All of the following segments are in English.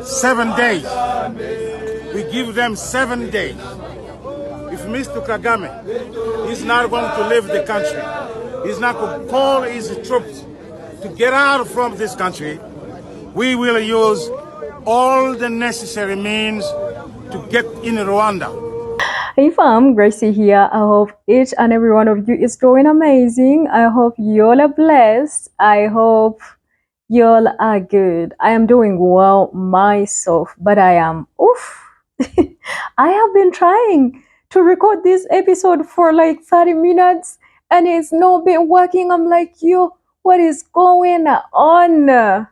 7 days. We give them 7 days. If Mr. Kagame is not going to leave the country, he's not going to call his troops to get out from this country, we will use all the necessary means to get in Rwanda. Hey fam, Gracie here. I hope each and every one of you is doing amazing. I hope y'all are blessed. I hope y'all are good. I am doing well myself, but I am I have been trying to record this episode for like 30 minutes and it's not been working. I'm like, yo, what is going on?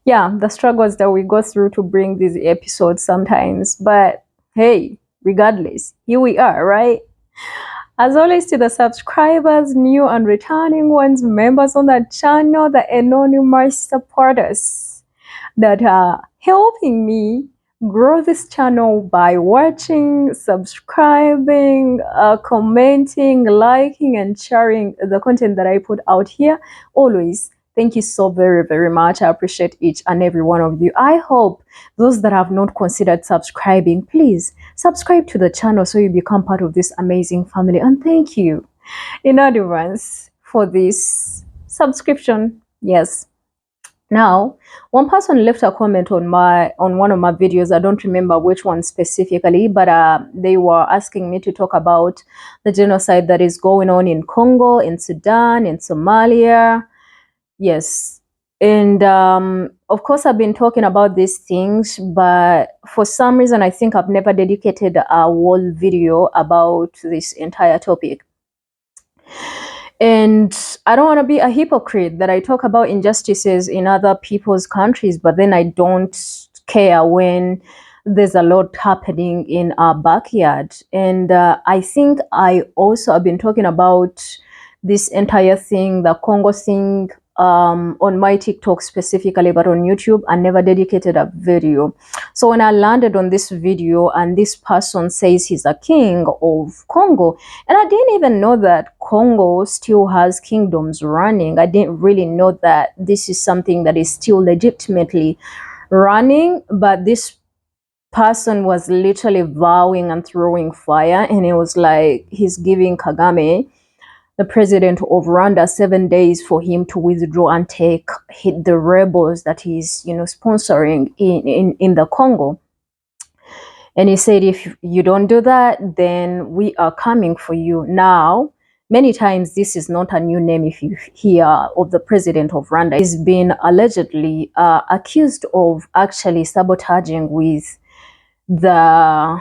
Yeah, the struggles that we go through to bring these episodes sometimes, but hey, regardless, here we are, right? As always, to the subscribers, new and returning ones, members on the channel, the anonymous supporters that are helping me grow this channel by watching, subscribing, commenting, liking, and sharing the content that I put out here. Always, thank you so very, very much. I appreciate each and every one of you. I hope those that have not considered subscribing, please subscribe to the channel so you become part of this amazing family. And thank you in advance for this subscription. Yes. Now, one person left a comment on one of my videos. I don't remember which one specifically, but they were asking me to talk about the genocide that is going on in Congo, in Sudan, in Somalia. Yes. And of course, I've been talking about these things, but for some reason, I think I've never dedicated a whole video about this entire topic. And I don't want to be a hypocrite that I talk about injustices in other people's countries, but then I don't care when there's a lot happening in our backyard. And I think I also have been talking about this entire thing, the Congo thing, on my TikTok specifically, but on YouTube, I never dedicated a video. So when I landed on this video and this person says he's a king of Congo, and I didn't even know that Congo still has kingdoms running. I didn't really know that this is something that is still legitimately running, but this person was literally vowing and throwing fire, and it was like he's giving Kagame, the president of Rwanda, 7 days for him to withdraw and hit the rebels that he's, sponsoring in the Congo. And he said, if you don't do that, then we are coming for you. Now, many times this is not a new name if you hear of the president of Rwanda. He's been allegedly accused of actually sabotaging with the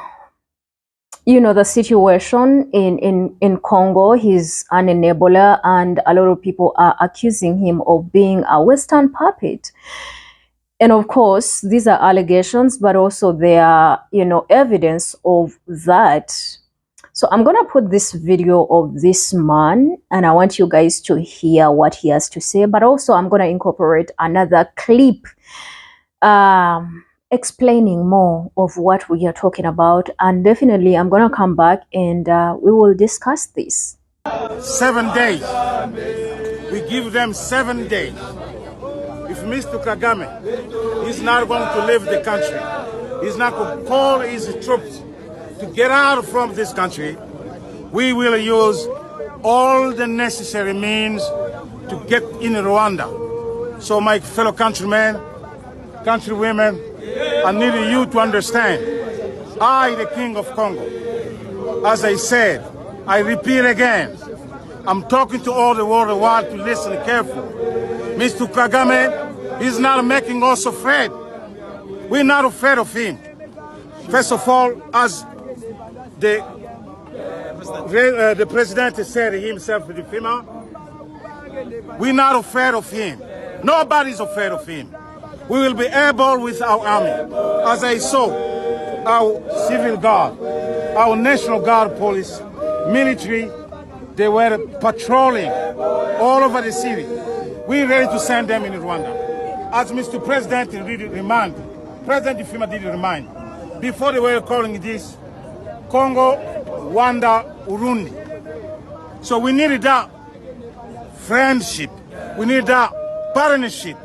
situation in Congo. He's an enabler, and a lot of people are accusing him of being a Western puppet. And of course, these are allegations, but also there are, evidence of that. So I'm going to put this video of this man, and I want you guys to hear what he has to say, but also I'm going to incorporate another clip explaining more of what we are talking about, and definitely I'm going to come back and we will discuss this. 7 days. We give them 7 days. If Mr. Kagame is not going to leave the country, he's not going to call his troops to get out from this country, we will use all the necessary means to get in Rwanda. So my fellow countrymen, countrywomen, I need you to understand, I, the King of Congo, as I said, I repeat again, I'm talking to all the world to listen carefully. Mr. Kagame is not making us afraid. We're not afraid of him. First of all, as the president said himself, the FEMA, we're not afraid of him. Nobody's afraid of him. We will be able with our army. As I saw, our civil guard, our National Guard police, military, they were patrolling all over the city. We're ready to send them in Rwanda. As Mr. President President Fima did remind, before they were calling this Congo, Rwanda, Burundi. So we needed that friendship. We need that partnership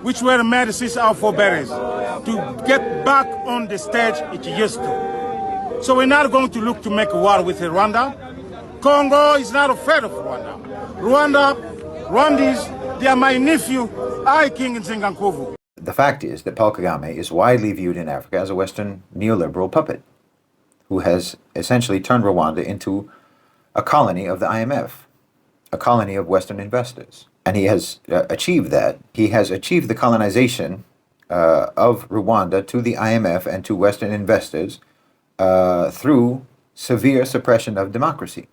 which were made since our forebears, to get back on the stage it used to. So we're not going to look to make a war with Rwanda. Congo is not afraid of Rwanda. Rwandese, they are my nephew, I King Nzingankovu. The fact is that Paul Kagame is widely viewed in Africa as a Western neoliberal puppet who has essentially turned Rwanda into a colony of the IMF, a colony of Western investors. And he has achieved that. He has achieved the colonization of Rwanda to the IMF and to Western investors through severe suppression of democracy.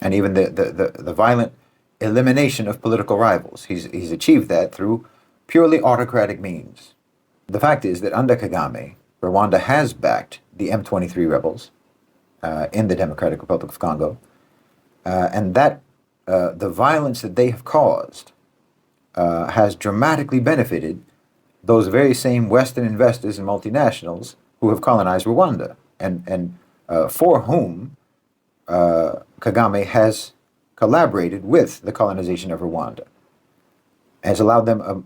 And even the violent elimination of political rivals. He's achieved that through purely autocratic means. The fact is that under Kagame, Rwanda has backed the M23 rebels in the Democratic Republic of Congo, and that the violence that they have caused has dramatically benefited those very same Western investors and multinationals who have colonized Rwanda, and for whom Kagame has collaborated with the colonization of Rwanda, has allowed them,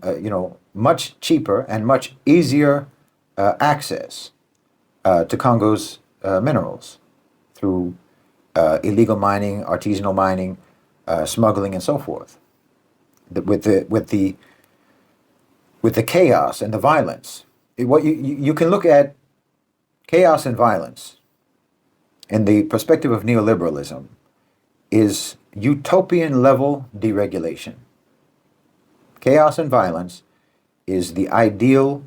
much cheaper and much easier access to Congo's minerals through illegal mining, artisanal mining, smuggling, and so forth. With the chaos and the violence, you can look at chaos and violence in the perspective of neoliberalism is utopian level deregulation. Chaos and violence is the ideal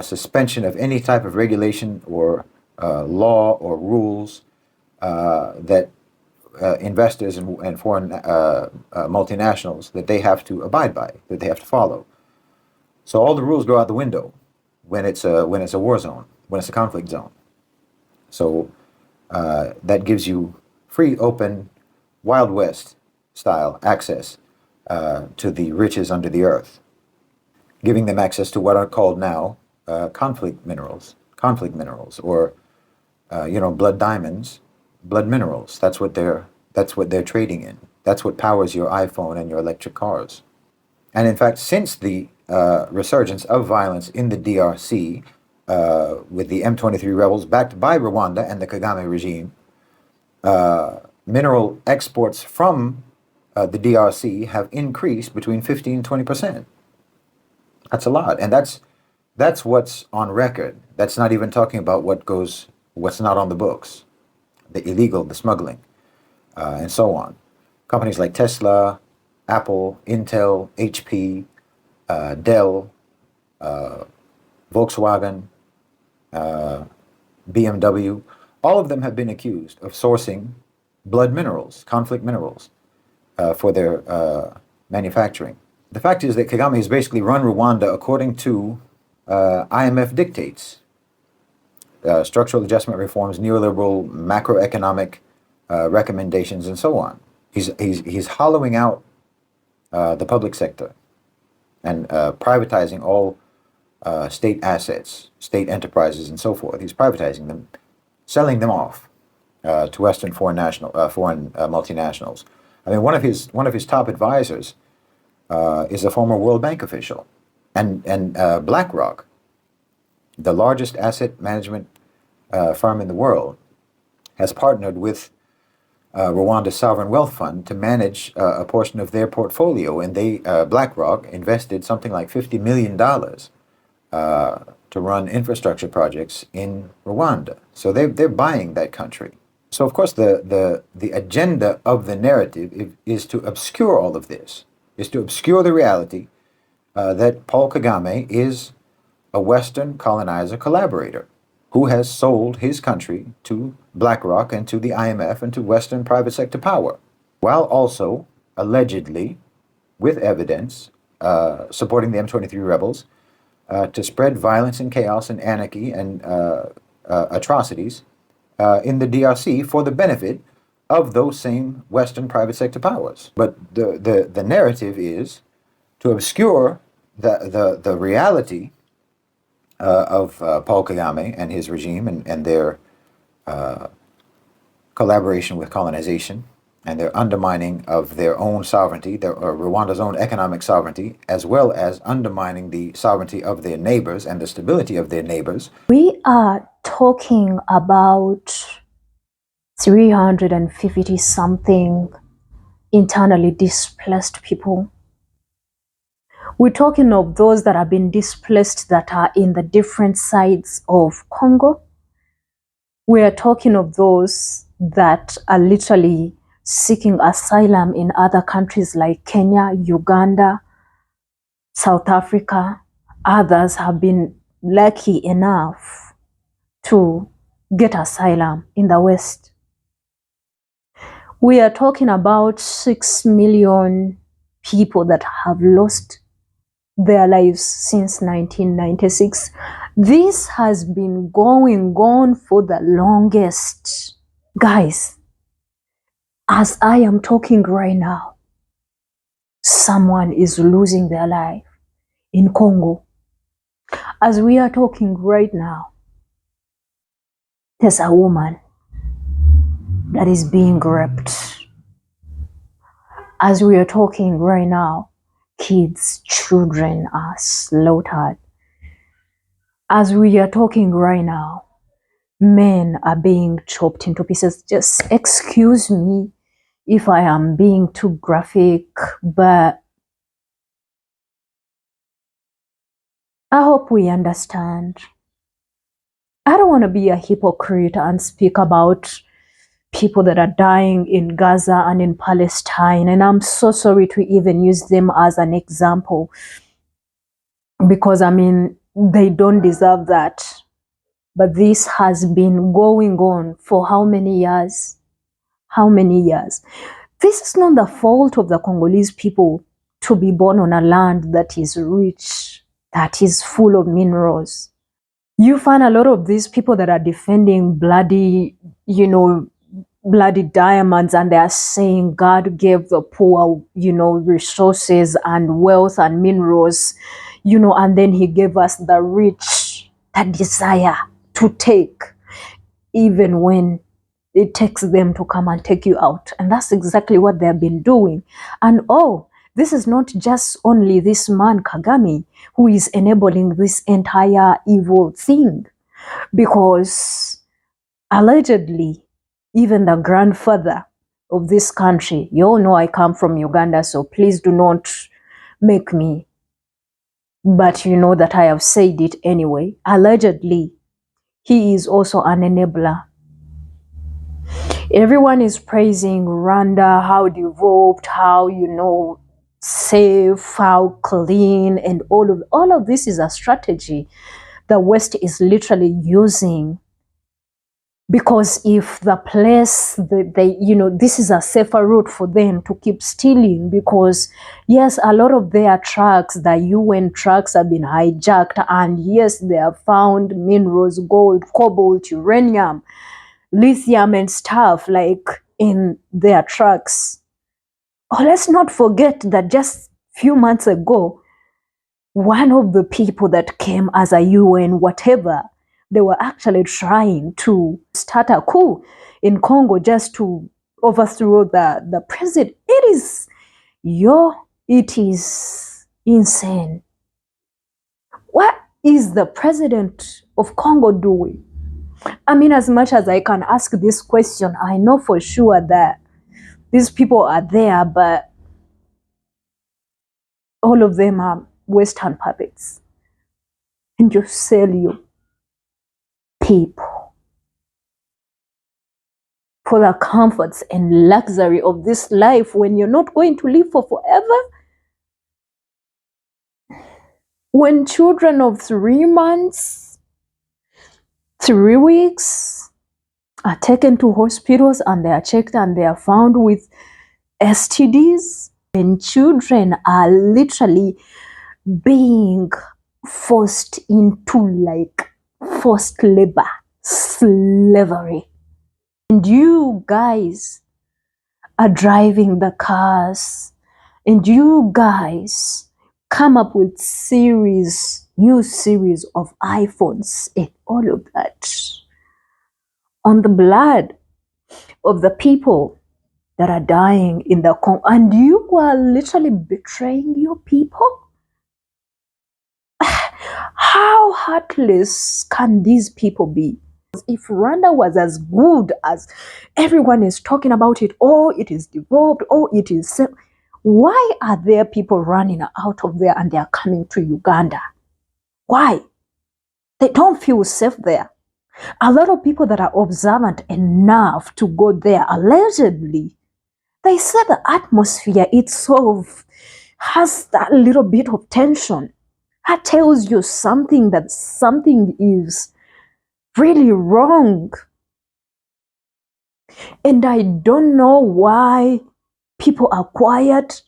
suspension of any type of regulation or law or rules that investors and foreign multinationals, that they have to abide by, that they have to follow. So all the rules go out the window when it's a war zone, when it's a conflict zone. So that gives you free, open, Wild West style access to the riches under the earth, giving them access to what are called now conflict minerals, or blood diamonds, blood minerals. That's what they're trading in. That's what powers your iPhone and your electric cars. And in fact, since the resurgence of violence in the DRC, with the M23 rebels backed by Rwanda and the Kagame regime, mineral exports from the DRC have increased between 15 and 20%. That's a lot, and that's what's on record. That's not even talking about what's not on the books, the illegal, the smuggling, and so on. Companies like Tesla, Apple, Intel, HP, Dell, Volkswagen, BMW, all of them have been accused of sourcing blood minerals, conflict minerals, for their manufacturing. The fact is that Kagame has basically run Rwanda according to IMF dictates, structural adjustment reforms, neoliberal macroeconomic recommendations, and so on. He's hollowing out the public sector and privatizing all state assets, state enterprises, and so forth. He's privatizing them, selling them off to Western foreign multinationals. I mean, one of his top advisors is a former World Bank official, and BlackRock, the largest asset management firm in the world, has partnered with Rwanda's sovereign wealth fund to manage a portion of their portfolio, and BlackRock invested something like $50 million to run infrastructure projects in Rwanda. So they're buying that country. So of course the agenda of the narrative is to obscure all of this, is to obscure the reality that Paul Kagame is a Western colonizer collaborator who has sold his country to BlackRock and to the IMF and to Western private sector power, while also allegedly, with evidence, supporting the M23 rebels to spread violence and chaos and anarchy and atrocities in the DRC for the benefit of those same Western private sector powers. But the narrative is to obscure the reality of Paul Kagame and his regime and their collaboration with colonization and their undermining of their own sovereignty, Rwanda's own economic sovereignty, as well as undermining the sovereignty of their neighbors and the stability of their neighbors. We are talking about 350 something internally displaced people. We're talking of those that have been displaced that are in the different sides of Congo. We are talking of those that are literally seeking asylum in other countries like Kenya, Uganda, South Africa. Others have been lucky enough to get asylum in the West. We are talking about 6 million people that have lost their lives since 1996. This has been going on for the longest. Guys, as I am talking right now, someone is losing their life in Congo. As we are talking right now, there's a woman that is being raped. As we are talking right now, kids, children are slaughtered. As we are talking right now, men are being chopped into pieces. Just excuse me if I am being too graphic, but I hope we understand. I don't want to be a hypocrite and speak about people that are dying in Gaza and in Palestine, and I'm so sorry to even use them as an example, because I mean, they don't deserve that. But this has been going on for how many years? How many years? This is not the fault of the Congolese people to be born on a land that is rich, that is full of minerals. You find a lot of these people that are defending bloody, bloody diamonds, and they are saying God gave the poor, resources and wealth and minerals, and then he gave us the rich that desire to take, even when it takes them to come and take you out. And that's exactly what they've been doing. And this is not just only this man, Kagame, who is enabling this entire evil thing, because allegedly, even the grandfather of this country, you all know I come from Uganda, so please do not make me, but you know that I have said it anyway. Allegedly, he is also an enabler. Everyone is praising Rwanda, how developed, how, safe, how clean, and all of this is a strategy the West is literally using. Because if the place this is a safer route for them to keep stealing, because yes, a lot of their trucks, the UN trucks, have been hijacked, and yes, they have found minerals, gold, cobalt, uranium, lithium, and stuff like in their trucks. Let's not forget that just few months ago, one of the people that came as a UN whatever, they were actually trying to start a coup in Congo just to overthrow the president. It is insane. What is the president of Congo doing? I mean, as much as I can ask this question, I know for sure that these people are there, but all of them are Western puppets. And you sell your people for the comforts and luxury of this life when you're not going to live for forever. When children of 3 months, 3 weeks are taken to hospitals and they are checked and they are found with STDs, and children are literally being forced into like forced labor, slavery. And you guys are driving the cars, and you guys come up with new series of iPhones and all of that on the blood of the people that are dying in the Congo, and you are literally betraying your people? How heartless can these people be? If Rwanda was as good as everyone is talking about it, oh, it is developed, oh, it is safe, why are there people running out of there and they are coming to Uganda? Why? They don't feel safe there. A lot of people that are observant enough to go there, allegedly, they say the atmosphere itself has that little bit of tension. That tells you something, that something is really wrong. And I don't know why people are quiet.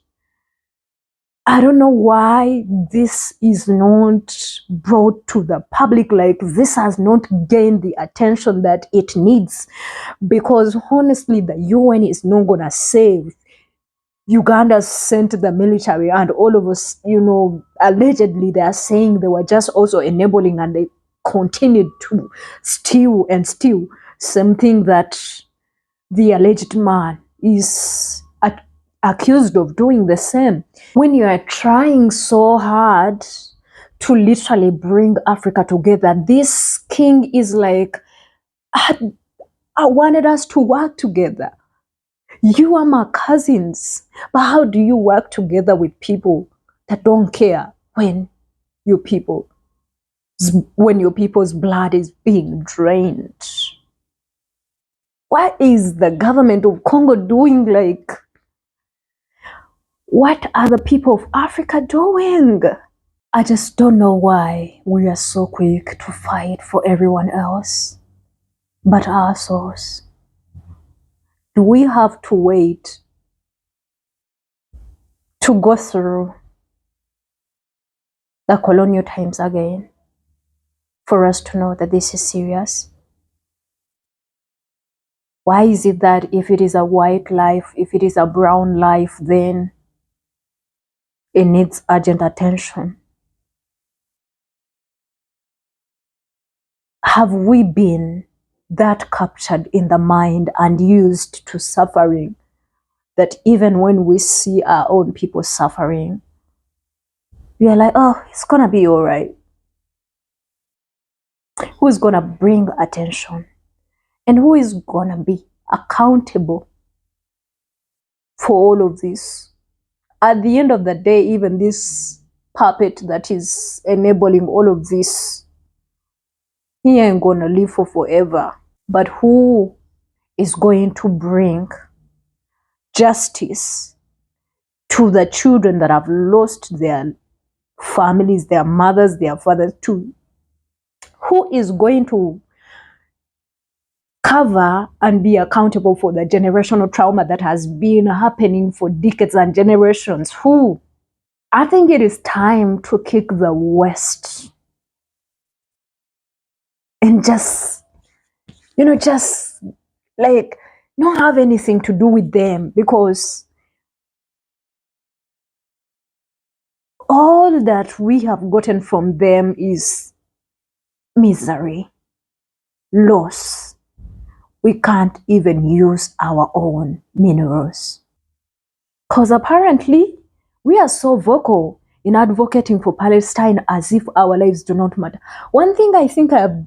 I don't know why this is not brought to the public, like this has not gained the attention that it needs. Because honestly, the UN is not going to save. Uganda sent the military, and all of us, allegedly they are saying they were just also enabling, and they continued to steal and steal. Something that the alleged man is accused of doing the same. When you are trying so hard to literally bring Africa together, this king is like, I wanted us to work together. You are my cousins, but how do you work together with people that don't care when your people's blood is being drained? What is the government of Congo doing? Like, what are the people of Africa doing? I just don't know why we are so quick to fight for everyone else but ourselves. Do we have to wait to go through the colonial times again for us to know that this is serious? Why is it that if it is a white life, if it is a brown life, then it needs urgent attention? Have we been that captured in the mind and used to suffering that even when we see our own people suffering, we are like, oh, it's gonna be all right? Who is gonna bring attention? And who is gonna be accountable for all of this? At the end of the day, even this puppet that is enabling all of this, he ain't gonna live for forever. But who is going to bring justice to the children that have lost their families, their mothers, their fathers too? Who is going to cover and be accountable for the generational trauma that has been happening for decades and generations? Who? I think it is time to kick the West and just like not have anything to do with them, because all that we have gotten from them is misery, loss. We can't even use our own minerals. Because apparently we are so vocal in advocating for Palestine as if our lives do not matter. One thing I think I've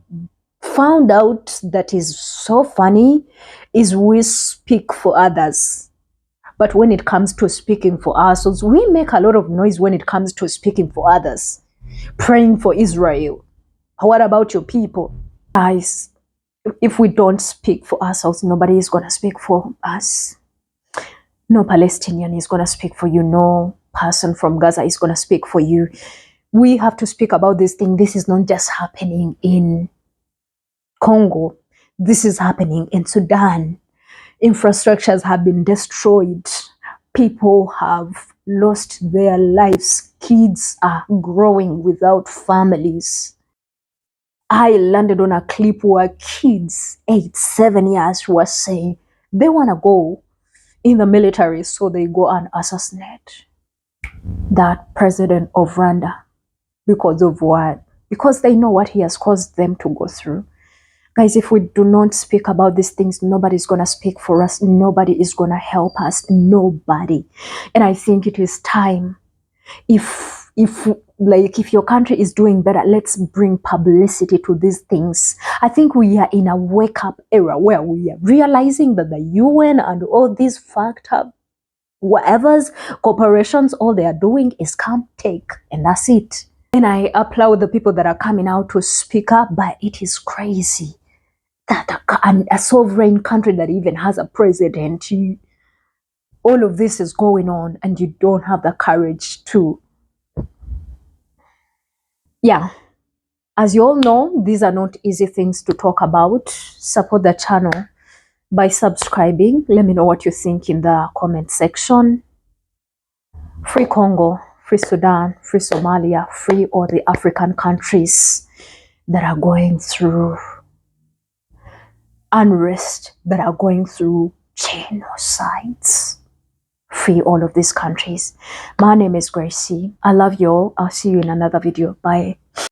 found out that is so funny is we speak for others. But when it comes to speaking for ourselves, we make a lot of noise when it comes to speaking for others. Praying for Israel. What about your people? Guys, if we don't speak for ourselves, nobody is going to speak for us. No Palestinian is going to speak for you. No person from Gaza is going to speak for you. We have to speak about this thing. This is not just happening in Congo. This is happening in Sudan. Infrastructures have been destroyed. People have lost their lives. Kids are growing without families. I landed on a clip where kids, 8, 7 years, were saying they want to go in the military, so they go and assassinate that president of Rwanda. Because of what? Because they know what he has caused them to go through. Guys, if we do not speak about these things, nobody's going to speak for us. Nobody is going to help us. Nobody. And I think it is time. If your country is doing better, let's bring publicity to these things. I think we are in a wake-up era where we are realizing that the UN and all these fucked up whatever's corporations, all they are doing is come, take, and that's it. And I applaud the people that are coming out to speak up, but it is crazy that a sovereign country that even has a president, all of this is going on and you don't have the courage to. Yeah, as you all know, these are not easy things to talk about. Support the channel by subscribing. Let me know what you think in the comment section. Free Congo, free Sudan, free Somalia, free all the African countries that are going through unrest, that are going through genocides. Free all of these countries. My name is Gracie. I love you all. I'll see you in another video. Bye.